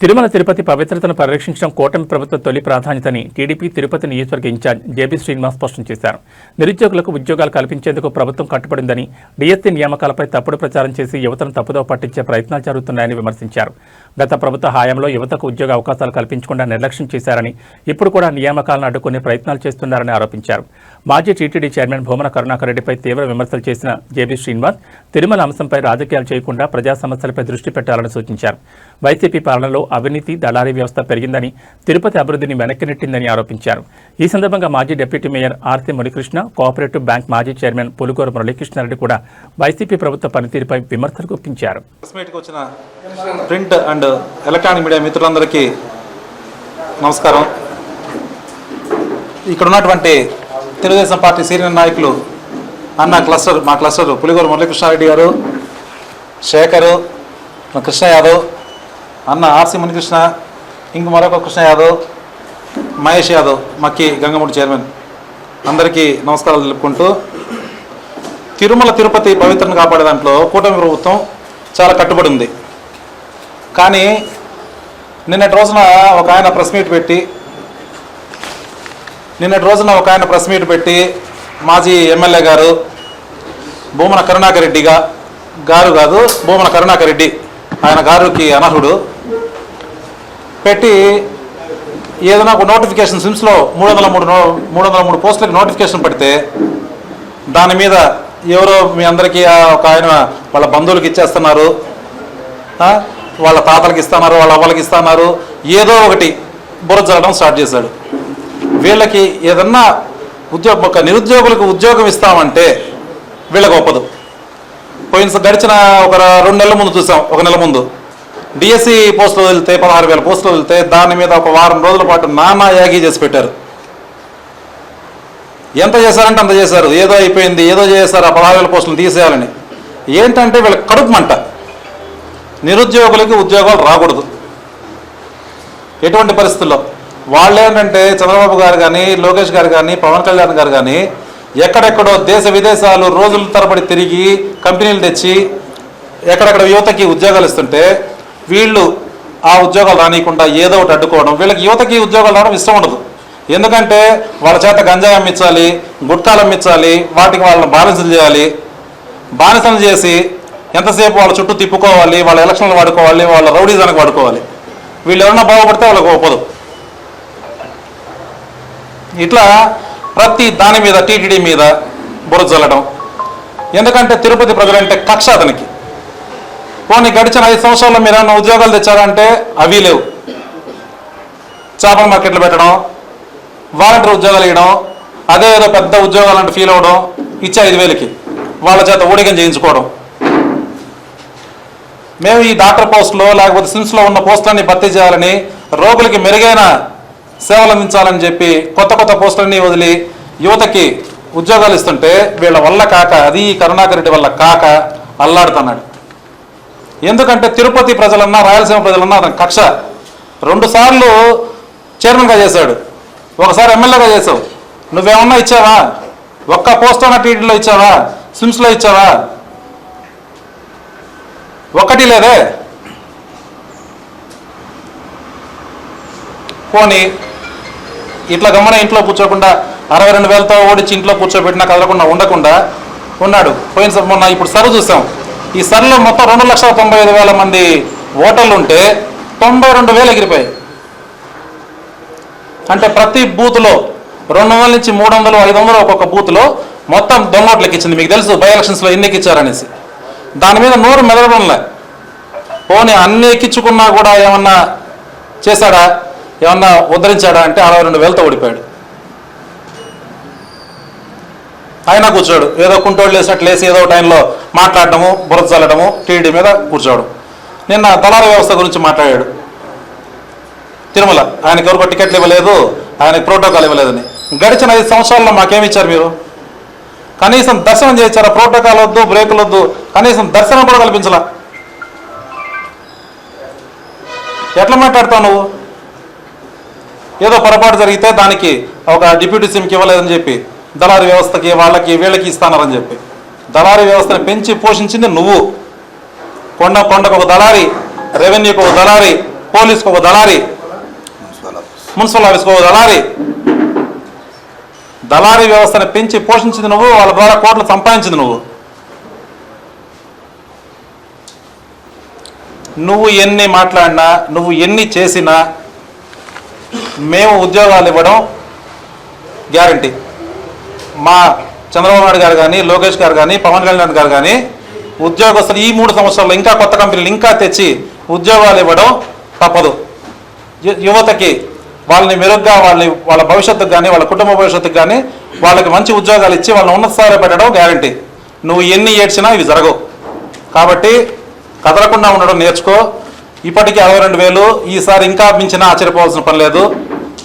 తిరుమల తిరుపతి పవిత్రతను పరిరక్షించడం కూటమి ప్రభుత్వ తొలి ప్రాధాన్యతని టీడీపీ తిరుపతి నియోజకవర్గ ఇన్ఛార్జ్ జేబీ శ్రీనివాస్ స్పష్టం చేశారు. నిరుద్యోగులకు ఉద్యోగాలు కల్పించేందుకు ప్రభుత్వం కట్టుబడిందని, డీఎస్సీ నియామకాలపై తప్పుడు ప్రచారం చేసి యువతను తప్పుదోవ పట్టించే ప్రయత్నాలు జరుగుతున్నాయని విమర్శించారు. గత ప్రభుత్వ హయాంలో యువతకు ఉద్యోగ అవకాశాలు కల్పించకుండా నిర్లక్ష్యం చేశారని, ఇప్పుడు కూడా నియామకాలను అడ్డుకునే ప్రయత్నాలు చేస్తున్నారని ఆరోపించారు. మాజీ టీటీడీ చైర్మన్ భూమన కరుణాకర్ రెడ్డిపై తీవ్ర విమర్శలు చేసిన జేబీ శ్రీనివాస్ తిరుమల అంశంపై రాజకీయాలు చేయకుండా ప్రజా సమస్యలపై దృష్టి పెట్టాలని సూచించారు. వైసీపీ పాలనలో అవినీతి, దళారీ వ్యవస్థ పెరిగిందని, తిరుపతి అభివృద్ధిని వెనక్కి నెట్టిందని ఆరోపించారు. ఈ సందర్భంగా మాజీ deputy mayor RC Munikrishna, cooperative bank మాజీ చైర్మన్ పులుగోరు మురళీకృష్ణారెడ్డి కూడా వైసీపీ ప్రభుత్వ పనితీరుపై విమర్శలు గుప్పించారు. ప్రింట్ అండ్ ఎలక్ట్రానిక్ మీడియా మిత్రులందరికీ నమస్కారం. ఇక్కడ ఉన్నటువంటి తెలుగుదేశం పార్టీ సీనియర్ నాయకులు మా క్లస్టర్ పులిగోరు మురళీకృష్ణారెడ్డి గారు, శేఖరు, కృష్ణ యాదవ్, అన్న ఆర్సీ మునికృష్ణ, ఇంక మరొక కృష్ణ యాదవ్, మహేష్ యాదవ్, మక్కి గంగముడి చైర్మన్, అందరికీ నమస్కారాలు తెలుపుకుంటూ, తిరుమల తిరుపతి పవిత్రను కాపాడే దాంట్లో కూటమి ప్రభుత్వం చాలా కట్టుబడి ఉంది. కానీ నిన్నటి రోజున ఒక ఆయన ప్రెస్ మీట్ పెట్టి మాజీ ఎమ్మెల్యే గారు భూమన కరుణాకర్ రెడ్డి భూమన కరుణాకర్ రెడ్డి ఆయన గారికి అనర్హుడు పెట్టి ఏదైనా ఒక నోటిఫికేషన్ సిమ్స్లో 303 పోస్టులకు నోటిఫికేషన్ పడితే దాని మీద ఎవరో మీ అందరికీ ఒక ఆయన వాళ్ళ బంధువులకి ఇచ్చేస్తున్నారు, వాళ్ళ తాతలకి ఇస్తున్నారు, వాళ్ళ అవ్వలకి ఇస్తున్నారు, ఏదో ఒకటి బుర్ర జరగడం స్టార్ట్ చేశాడు. వీళ్ళకి ఏదన్నా నిరుద్యోగులకు ఉద్యోగం ఇస్తామంటే వీళ్ళకి ఒప్పదు. గడిచిన ఒక 2 నెలల ముందు చూసాం, 1 నెల ముందు డిఎస్సి పోస్టులు వెళ్తే 16,000 పోస్టులు వెళ్తే దాని మీద ఒక వారం రోజుల పాటు నానా యాగి చేసి పెట్టారు. ఎంత చేశారంటే అంత చేశారు, ఏదో అయిపోయింది, ఏదో చేశారు, ఆ 16,000 పోస్టులు తీసేయాలని. ఏంటంటే వీళ్ళకి కడుపు మంట, నిరుద్యోగులకి ఉద్యోగాలు రాకూడదు. ఎటువంటి పరిస్థితుల్లో వాళ్ళు ఏంటంటే చంద్రబాబు గారు కానీ, లోకేష్ గారు కానీ, పవన్ కళ్యాణ్ గారు కానీ ఎక్కడెక్కడో దేశ విదేశాలు రోజుల తరబడి తిరిగి కంపెనీలు తెచ్చి ఎక్కడెక్కడ యువతకి ఉద్యోగాలు ఇస్తుంటే వీళ్ళు ఆ ఉద్యోగాలు రానియకుండా ఏదో ఒకటి అడ్డుకోవడం. వీళ్ళకి యువతకి ఉద్యోగాలు రావడం ఇష్టం ఉండదు. ఎందుకంటే వాళ్ళ చేత గంజాయి అమ్మించాలి, గుట్కాలు అమ్మించాలి, వాటికి వాళ్ళని బానిసలు చేసి ఎంతసేపు వాళ్ళ చుట్టూ తిప్పుకోవాలి, వాళ్ళ ఎలక్షన్లు వాడుకోవాలి, వాళ్ళ రౌడీజానికి వాడుకోవాలి. వీళ్ళు ఎవరన్నా బాగుపడితే వాళ్ళకి ఒప్పదు. ఇట్లా ప్రతి దాని మీద టీటీడీ మీద బురద చల్లడం. ఎందుకంటే తిరుపతి ప్రజలంటే కక్ష అతనికి. పోనీ గడిచిన 5 సంవత్సరాల్లో మీరు ఏమన్నా ఉద్యోగాలు తెచ్చారంటే అవి లేవు. చేపల మార్కెట్లు పెట్టడం, వాలంటీర్ ఉద్యోగాలు ఇవ్వడం, అదే ఏదో పెద్ద ఉద్యోగాలు అంటే ఫీల్ అవ్వడం, ఇచ్చే 5,000కి వాళ్ళ చేత ఊడిగం చేయించుకోవడం. మేము ఈ డాక్టర్ పోస్టులో లేకపోతే సిమ్స్లో ఉన్న పోస్టులన్నీ భర్తీ చేయాలని, రోగులకి మెరుగైన సేవలు అందించాలని చెప్పి కొత్త పోస్టులన్నీ వదిలి యువతకి ఉద్యోగాలు ఇస్తుంటే వీళ్ళ వల్ల కాక, అది కరుణాకర్ రెడ్డి వల్ల కాక అల్లాడుతున్నాడు. ఎందుకంటే తిరుపతి ప్రజలన్నా, రాయలసీమ ప్రజలన్నా అతని కక్ష. 2 సార్లు చైర్మన్గా చేశాడు, ఒకసారి ఎమ్మెల్యేగా చేసావు. నువ్వేమన్నా ఇచ్చావా? ఒక్క పోస్ట్ అన్న టీటీడీలో ఇచ్చావా? సిమ్స్లో ఇచ్చావా? ఒక్కటి లేదే. పోనీ ఇట్లా గమ్మన ఇంట్లో కూర్చోకుండా 62,000తో ఓడించి ఇంట్లో కూర్చోబెట్టినా కదలకుండా ఉండకుండా ఉన్నాడు. మొన్న ఇప్పుడు సర్వ్ చూసాం. ఈ సర్వ్లో మొత్తం 2,95,000 మంది ఓటర్లు ఉంటే 92,000 ఎగిరిపోయాయి. అంటే ప్రతి బూత్లో 200 నుంచి 300, 500 ఒక్కొక్క బూత్లో మొత్తం దొంగోట్లు ఎక్కించింది. మీకు తెలుసు బై ఎలక్షన్స్లో ఎన్ని ఎక్కించారనేసి. దాని మీద నోరు మెదలడంలే. పోనీ అన్ని ఎక్కించుకున్నా కూడా ఏమన్నా చేశాడా, ఏమన్నా ఉద్ధరించాడా అంటే 62,000తో ఓడిపోయాడు. అయినా కూర్చోడు, ఏదో కుంటోళ్ళు వేసినట్లు వేసి ఏదో టైంలో మాట్లాడటము, బురద చల్లడము, టీడీ మీద కూర్చోవడం. నిన్న దళారీ వ్యవస్థ గురించి మాట్లాడాడు. తిరుమల ఆయనకి ఎవరికో టికెట్లు ఇవ్వలేదు, ఆయనకి ప్రోటోకాల్ ఇవ్వలేదని. గడిచిన 5 సంవత్సరాల్లో మాకేమి ఇచ్చారు మీరు? కనీసం దర్శనం చేయించారా? ప్రోటోకాల్ వద్దు, బ్రేకులు వద్దు, కనీసం దర్శనం కూడా కల్పించలా. ఎట్లా మాట్లాడతావు నువ్వు? ఏదో పొరపాటు జరిగితే దానికి ఒక డిప్యూటీ సీఎంకి ఇవ్వలేదని చెప్పి దళారీ వ్యవస్థకి వాళ్ళకి వీళ్ళకి ఇస్తానని చెప్పి దళారీ వ్యవస్థను పెంచి పోషించింది నువ్వు. కొండకు ఒక దళారీ, రెవెన్యూకి ఒక దళారీ, పోలీస్కి ఒక దళారి, మున్సిపల్ ఆఫీస్కి ఒక దళారీ వ్యవస్థను పెంచి పోషించింది నువ్వు, వాళ్ళ ద్వారా కోట్లు సంపాదించింది నువ్వు ఎన్ని మాట్లాడినా, నువ్వు ఎన్ని చేసినా మేము ఉద్యోగాలు ఇవ్వడం గ్యారంటీ. మా చంద్రబాబు నాయుడు గారు కానీ, లోకేష్ గారు కానీ, పవన్ కళ్యాణ్ గారు కానీ ఉద్యోగస్తులు ఈ 3 సంవత్సరాల్లో ఇంకా కొత్త కంపెనీలు ఇంకా తెచ్చి ఉద్యోగాలు ఇవ్వడం తప్పదు. యువతకి వాళ్ళని మెరుగ్గా వాళ్ళ భవిష్యత్తుకు కానీ, వాళ్ళ కుటుంబ భవిష్యత్తుకు కానీ వాళ్ళకి మంచి ఉద్యోగాలు ఇచ్చి వాళ్ళని ఉన్నత స్థాయిలో పెట్టడం గ్యారంటీ. నువ్వు ఎన్ని ఏడ్చినా ఇవి జరగవు. కాబట్టి కదలకుండా ఉండడం నేర్చుకో. ఇప్పటికీ 62,000, ఈసారి ఇంకా మించినా ఆశ్చర్యపోవాల్సిన పని లేదు.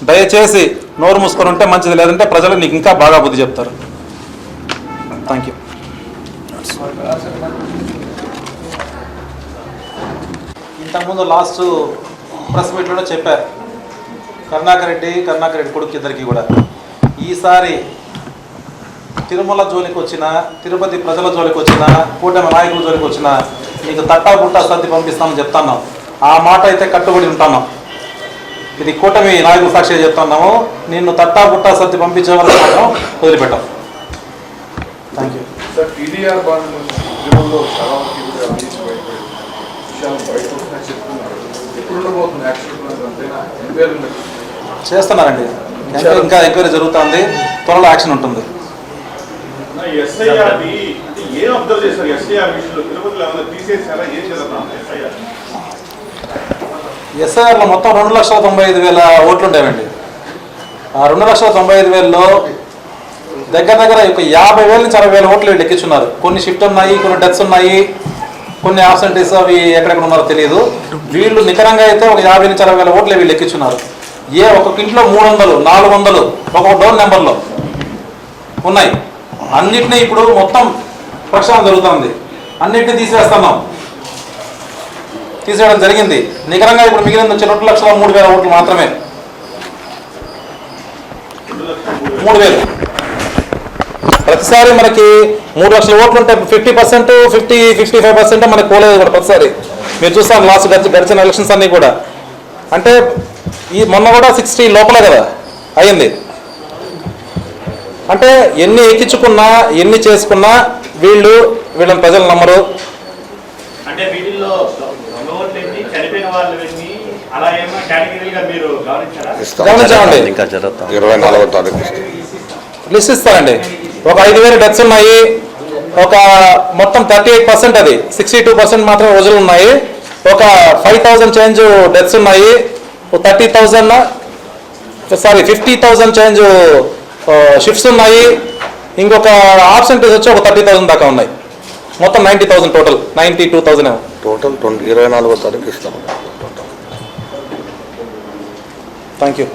దయచేసి నోరు మూసుకొని ఉంటే మంచిది, లేదంటే ప్రజలు నీకు ఇంకా బాగా బుద్ధి చెప్తారు. Thank you. ఇంతకుముందు లాస్ట్ ప్రెస్ మీట్లోనే చెప్పారు, కరుణాకర్ రెడ్డి కొడుకు ఇద్దరికి కూడా ఈసారి తిరుమల జోలికి వచ్చినా, తిరుపతి ప్రజల జోలికి వచ్చినా, కూటమి నాయకుల జోలికి వచ్చినా నీకు తట్టా బుట్టా సర్ది పంపిస్తామని చెప్తున్నాం. ఆ మాట అయితే కట్టుబడి ఉంటాను. ఇది కూటమి నాయకుల సాక్షిగా చెప్తున్నాము. నిన్ను తట్టా బుట్టా సర్ది పంపించే వరకు మాత్రం వదిలిపెట్టాం. Thank you. చేస్తున్నారండి, ఇంకా ఎంక్వైరీ జరుగుతుంది, త్వరలో యాక్షన్ ఉంటుంది. ఎస్ఐఆర్లో మొత్తం 2,95,000 ఓట్లు ఉండేవండి. ఆ 2,95,000లో దగ్గర 50,000 నుంచి 60,000 ఓట్లు వీళ్ళు ఎక్కించున్నారు. కొన్ని షిఫ్ట్ ఉన్నాయి, కొన్ని డెత్స్ ఉన్నాయి, కొన్ని ఆబ్సెంటీస్ అవి ఎక్కడెక్కడ ఉన్నారో తెలియదు. వీళ్ళు నికరంగా అయితే ఒక 50,000 నుంచి 60,000 ఓట్లు వీళ్ళు ఎక్కించున్నారు. ఒక్కొక్క ఇంట్లో 300, 400 ఒక్కొక్క డోర్ నెంబర్లో ఉన్నాయి. అన్నిటినీ ఇప్పుడు మొత్తం ప్రక్షాళన జరుగుతుంది. అన్నిటినీ తీసేయడం జరిగింది. నికరంగా ఇప్పుడు మిగిలిన వచ్చి 2,03,000 ఓట్లు మాత్రమే. 3,000 ప్రతిసారి మనకి 3 లక్షల ఓట్లు ఉంటే 50%, 55% మనకి పోలేదు కూడా ప్రతిసారి. మీరు చూస్తాను లాస్ట్ గడిచిన ఎలక్షన్స్ అన్నీ కూడా. అంటే ఈ మొన్న కూడా 60 లోపలే కదా అయ్యింది. అంటే ఎన్ని ఎక్కించుకున్నా, ఎన్ని చేసుకున్నా వీళ్ళని ప్రజలు నమ్మరు. గమనించామండి, లిస్ట్ ఇస్తారండి. ఒక 5,000 డెత్స్ ఉన్నాయి, ఒక మొత్తం 38%, అది 62% మాత్రమే రోజులు ఉన్నాయి. ఒక 5,000 చేంజ్ డెత్స్ ఉన్నాయి, 50,000 చేంజ్ షిఫ్ట్స్ ఉన్నాయి. ఇంకొక ఆబ్సెంటీస్ వచ్చి ఒక 30,000 దాకా ఉన్నాయి. మొత్తం 90,000 టోటల్, 92,000 టోటల్ 24వ తారీఖు ఇస్తాం. Thank you.